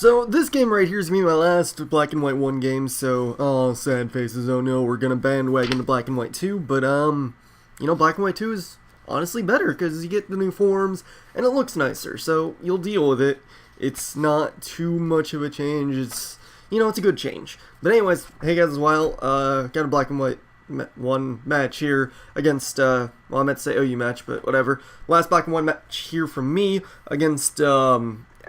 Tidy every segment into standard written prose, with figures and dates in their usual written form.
So this game right here is going to be my last Black and White 1 game, so, oh, sad faces, oh no, we're going to bandwagon to Black and White 2, but, you know, Black and White 2 is honestly better, because you get the new forms, and it looks nicer, so you'll deal with it. It's not too much of a change, it's, you know, it's a good change. But anyways, hey guys, as well, got a Black and White 1 match here against, well, I meant to say OU match, but whatever. Last Black and White match here from me against,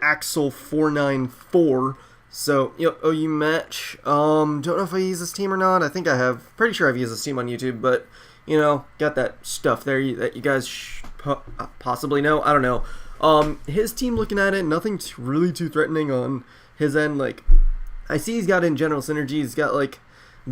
axel494. So, you know, OU match. Don't know if I use this team or not. I think I have. Pretty sure I've used this team on YouTube, but, you know, got that stuff there that you guys possibly know. I don't know. His team, looking at it, nothing really too threatening on his end. Like, I see he's got in general synergy. He's got, like,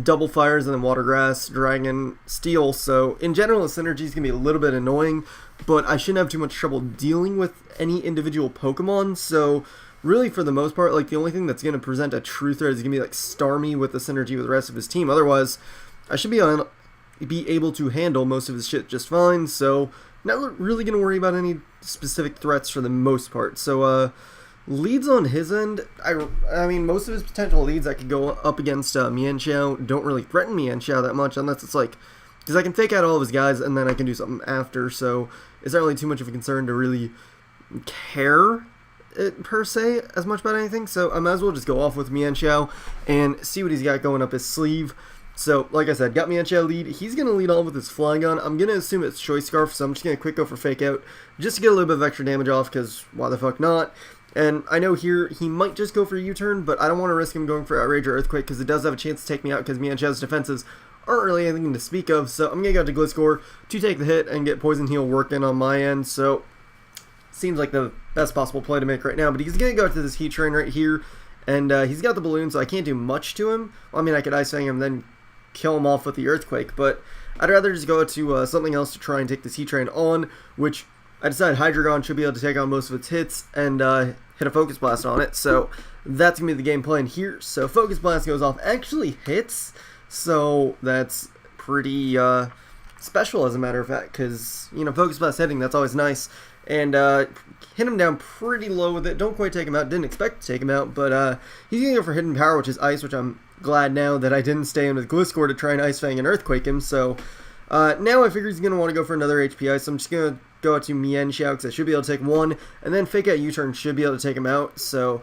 double fires and then water grass, dragon, steel. So, in general, the synergy is going to be a little bit annoying, but I shouldn't have too much trouble dealing with any individual Pokemon. So, really, for the most part, like, the only thing that's going to present a true threat is going to be, like, Starmie with the synergy with the rest of his team. Otherwise, I should be able to handle most of his shit just fine. So, not really going to worry about any specific threats for the most part. So, leads on his end, I mean, most of his potential leads that could go up against Mienshao don't really threaten Mienshao that much, unless it's like, because I can fake out all of his guys and then I can do something after, so it's not really too much of a concern to really care per se as much about anything. So I might as well just go off with Mienshao and see what he's got going up his sleeve. So, like I said, got Mienshao lead. He's going to lead off with his Flygon. I'm going to assume it's Choice Scarf, so I'm just going to quick go for Fake Out, just to get a little bit of extra damage off, because why the fuck not? And I know here he might just go for a U-turn, but I don't want to risk him going for Outrage or Earthquake, because it does have a chance to take me out, because Mienshao's defenses aren't really anything to speak of. So I'm going to go to Gliscor to take the hit and get Poison Heal working on my end. So, seems like the best possible play to make right now, but he's going to go to this Heat Train right here, and he's got the balloon, so I can't do much to him. Well, I mean, I could Ice Fang him, then kill him off with the Earthquake, but I'd rather just go to something else to try and take this Heat Train on, which I decided Hydreigon should be able to take on most of its hits and hit a Focus Blast on it, so that's going to be the game plan here. So Focus Blast goes off, actually hits, so that's pretty special as a matter of fact, because, you know, Focus Blast hitting, that's always nice, and hit him down pretty low with it. Don't quite take him out, didn't expect to take him out, but he's going to go for Hidden Power, which is Ice, which I'm glad now that I didn't stay in with Gliscor to try and Ice Fang and Earthquake him. So now I figure he's going to want to go for another HP Ice, so I'm just going to go out to Mienshao, because I should be able to take one, and then Fake Out U-turn should be able to take him out, so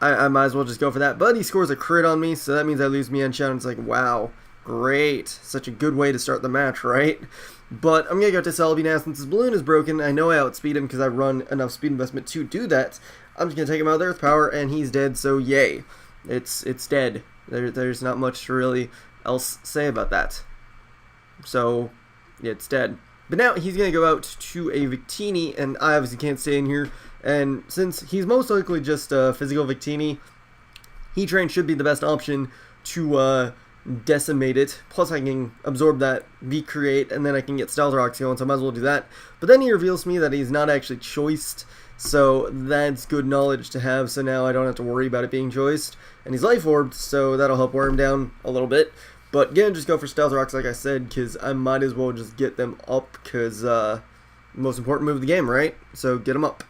I might as well just go for that. But he scores a crit on me, so that means I lose Mienshao, and it's like, wow, great. Such a good way to start the match, right? But I'm going to go to Celebi now. Since his balloon is broken, I know I outspeed him because I run enough speed investment to do that. I'm just going to take him out with Earth Power, and he's dead, so yay. It's dead. There's not much to really else say about that. So, yeah, it's dead. But now he's going to go out to a Victini, and I obviously can't stay in here. And since he's most likely just a physical Victini, Heat Train should be the best option to decimate it. Plus I can absorb that V-Create, and then I can get Stealth Rocks going, so I might as well do that. But then he reveals to me that he's not actually choiced, so that's good knowledge to have, so now I don't have to worry about it being choiced. And he's Life Orbed, so that'll help wear him down a little bit. But again, just go for Stealth Rocks like I said, because I might as well just get them up, because most important move of the game, right? So get them up.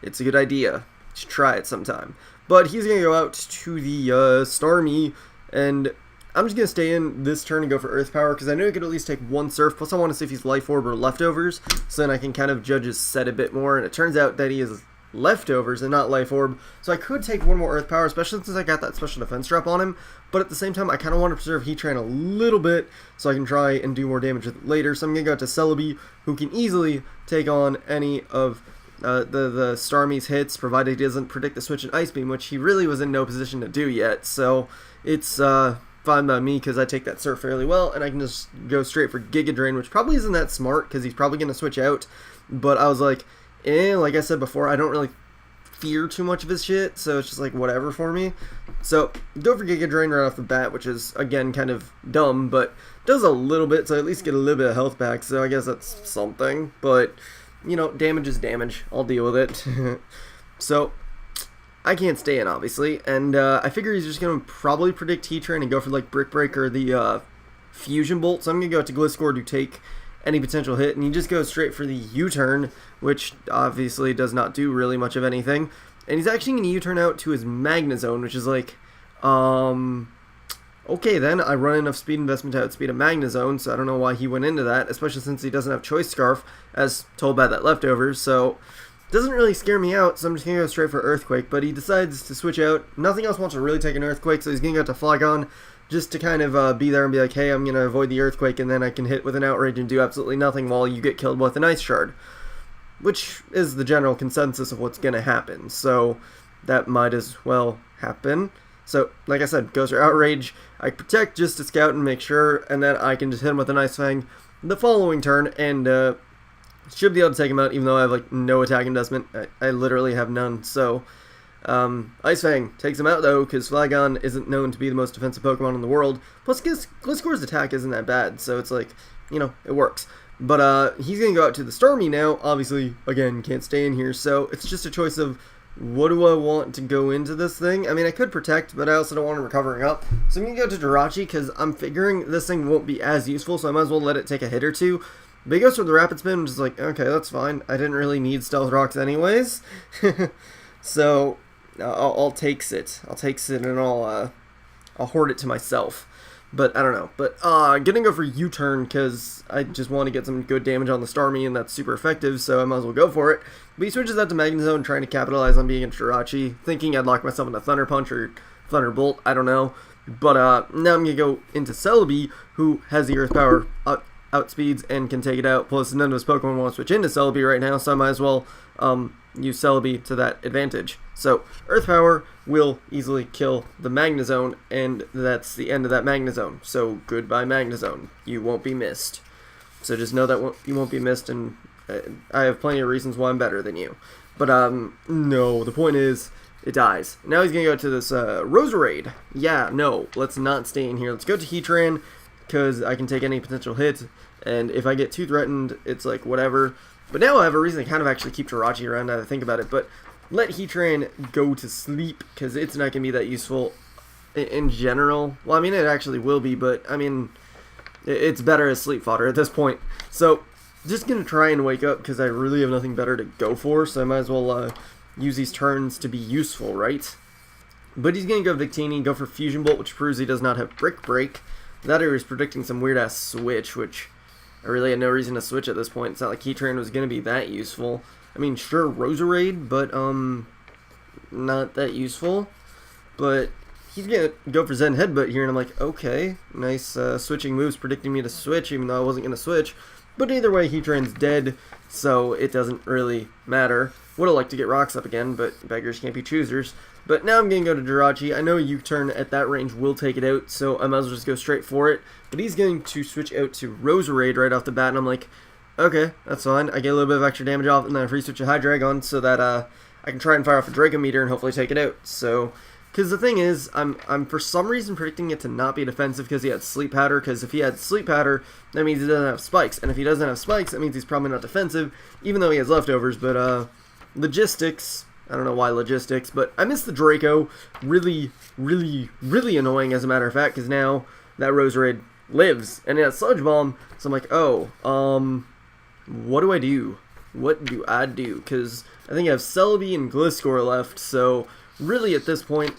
It's a good idea. Just try it sometime. But he's going to go out to the Starmie, and I'm just going to stay in this turn and go for Earth Power, because I know he could at least take one Surf, plus I want to see if he's Life Orb or Leftovers, so then I can kind of judge his set a bit more, and it turns out that he is Leftovers and not Life Orb, so I could take one more Earth Power, especially since I got that special defense drop on him, but at the same time I kind of want to preserve Heat Train a little bit so I can try and do more damage with it later. So I'm going to go to Celebi, who can easily take on any of the Starmie's hits, provided he doesn't predict the switch in Ice Beam, which he really was in no position to do yet, so it's fine by me because I take that Surf fairly well, and I can just go straight for Giga Drain, which probably isn't that smart because he's probably going to switch out, but I was like, like I said before, I don't really fear too much of his shit, so it's just like whatever for me. So go for Giga Drain right off the bat, which is again kind of dumb, but does a little bit, so I at least get a little bit of health back, so I guess that's something. But you know, damage is damage, I'll deal with it. So I can't stay in, obviously, and I figure he's just going to probably predict Heat Train and go for like Brick Break or the Fusion Bolt, so I'm going to go to Gliscor to take any potential hit, and he just goes straight for the U-turn, which obviously does not do really much of anything. and he's actually going to U-turn out to his Magna Zone, which is like, okay, then I run enough speed investment to outspeed a Magna Zone, so I don't know why he went into that, especially since he doesn't have Choice Scarf, as told by that leftover, so doesn't really scare me out, so I'm just going to go straight for Earthquake, but he decides to switch out. Nothing else wants to really take an Earthquake, so he's going to go to Flygon, just to kind of be there and be like, hey, I'm going to avoid the Earthquake, and then I can hit with an Outrage and do absolutely nothing while you get killed with an Ice Shard, which is the general consensus of what's going to happen, so that might as well happen. So, like I said, goes for Outrage, I protect just to scout and make sure, and then I can just hit him with an Ice Fang the following turn, and should be able to take him out, even though I have like no attack investment. I literally have none, so Ice Fang takes him out though, because Flygon isn't known to be the most defensive Pokemon in the world, plus Gliscor's attack isn't that bad, so it's like, you know, it works. But he's going to go out to the Starmie now, obviously, again, can't stay in here, so it's just a choice of what do I want to go into this thing? I mean, I could protect, but I also don't want him recovering up. So I'm going to go to Jirachi, because I'm figuring this thing won't be as useful, so I might as well let it take a hit or two. But he goes for the Rapid Spin, which is like, okay, that's fine. I didn't really need Stealth Rocks anyways. So, I'll takes it. I'll takes it, and I'll hoard it to myself. But, I don't know. But, gonna go for U-turn, because I just want to get some good damage on the Starmie, and that's super effective, so I might as well go for it. But he switches out to Magna Zone, trying to capitalize on being against Jirachi, thinking I'd lock myself into Thunder Punch or Thunderbolt, I don't know. But, now I'm gonna go into Celebi, who has the Earth Power outspeeds and can take it out, plus none of his Pokemon want to switch into Celebi right now, so I might as well use Celebi to that advantage. So, Earth Power will easily kill the Magna Zone, and that's the end of that Magna Zone. So, goodbye Magna Zone. You won't be missed. So just know that you won't be missed, and I have plenty of reasons why I'm better than you. But, no, the point is, it dies. Now he's going to go to this Roserade. Yeah, no, let's not stay in here. Let's go to Heatran, because I can take any potential hit, and if I get too threatened, it's like, whatever. But now I have a reason to kind of actually keep Jirachi around now that I think about it, but let Heatran go to sleep, because it's not going to be that useful in general. Well, I mean, it actually will be, but, I mean, it's better as sleep fodder at this point. So, just going to try and wake up, because I really have nothing better to go for, so I might as well use these turns to be useful, right? But he's going to go Victini, go for Fusion Bolt, which proves he does not have Brick Break. That or he's predicting some weird-ass switch, which I really had no reason to switch at this point. It's not like Heatran was going to be that useful. I mean, sure, Roserade, but, not that useful. But he's going to go for Zen Headbutt here, and I'm like, okay, nice switching moves predicting me to switch, even though I wasn't going to switch. But either way, Heatran's dead, so it doesn't really matter. Would have liked to get rocks up again, but beggars can't be choosers. But now I'm going to go to Jirachi. I know U-turn at that range will take it out, so I might as well just go straight for it. But he's going to switch out to Roserade right off the bat, and I'm like, okay, that's fine. I get a little bit of extra damage off, and then I free switch a Hydreigon so that I can try and fire off a Draco Meteor and hopefully take it out. So, because the thing is, I'm for some reason predicting it to not be defensive because he had Sleep Powder, because if he had Sleep Powder, that means he doesn't have Spikes, and if he doesn't have Spikes, that means he's probably not defensive, even though he has leftovers. But logistics, I don't know why logistics, but I missed the Draco. Really, really, really annoying, as a matter of fact, because now that Roserade lives, and it has Sludge Bomb, so I'm like, oh, what do I do? What do I do? Because I think I have Celebi and Gliscor left, so really at this point,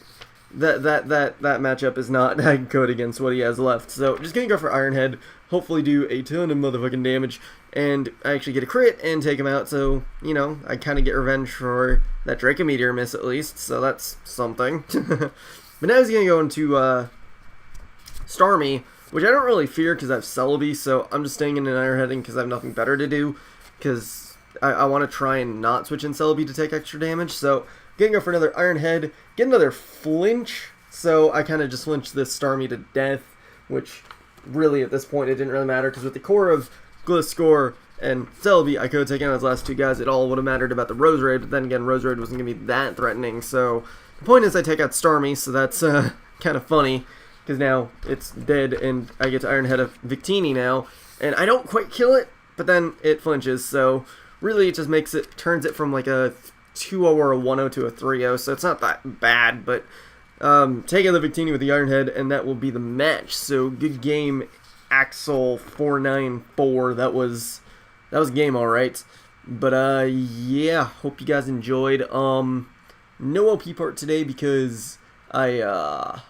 that matchup is not that good against what he has left. So just gonna go for Iron Head, hopefully do a ton of motherfucking damage, and I actually get a crit and take him out, so, you know, I kind of get revenge for that Draco Meteor miss at least, so that's something. But now he's gonna go into Starmie, which I don't really fear because I have Celebi, so I'm just staying in an Iron Heading because I have nothing better to do, because I want to try and not switch in Celebi to take extra damage. So gonna go for another Iron Head, get another flinch, so I kind of just flinched this Starmie to death, which really at this point it didn't really matter, because with the core of Gliscor and Celebi, I could have taken out his last two guys. It all would have mattered about the Roserade, but then again, Roserade wasn't going to be that threatening, so the point is I take out Starmie, so that's kind of funny, because now it's dead, and I get to Iron Head of Victini now, and I don't quite kill it, but then it flinches, so really it just makes it, turns it from like a 2-0 or a 1-0 to a 3-0, so it's not that bad, but take out the Victini with the Iron Head, and that will be the match. So good game, axel494. That was a game, all right. But yeah, hope you guys enjoyed. no LP part today because I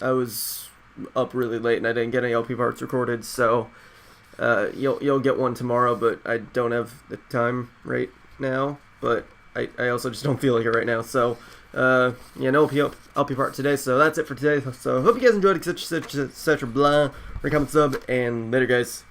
was up really late and I didn't get any LP parts recorded. So you'll get one tomorrow, but I don't have the time right now. But I also just don't feel like it right now. So yeah, no LP part today. So that's it for today. So hope you guys enjoyed, etc. Blah. Comment, sub, and later, guys.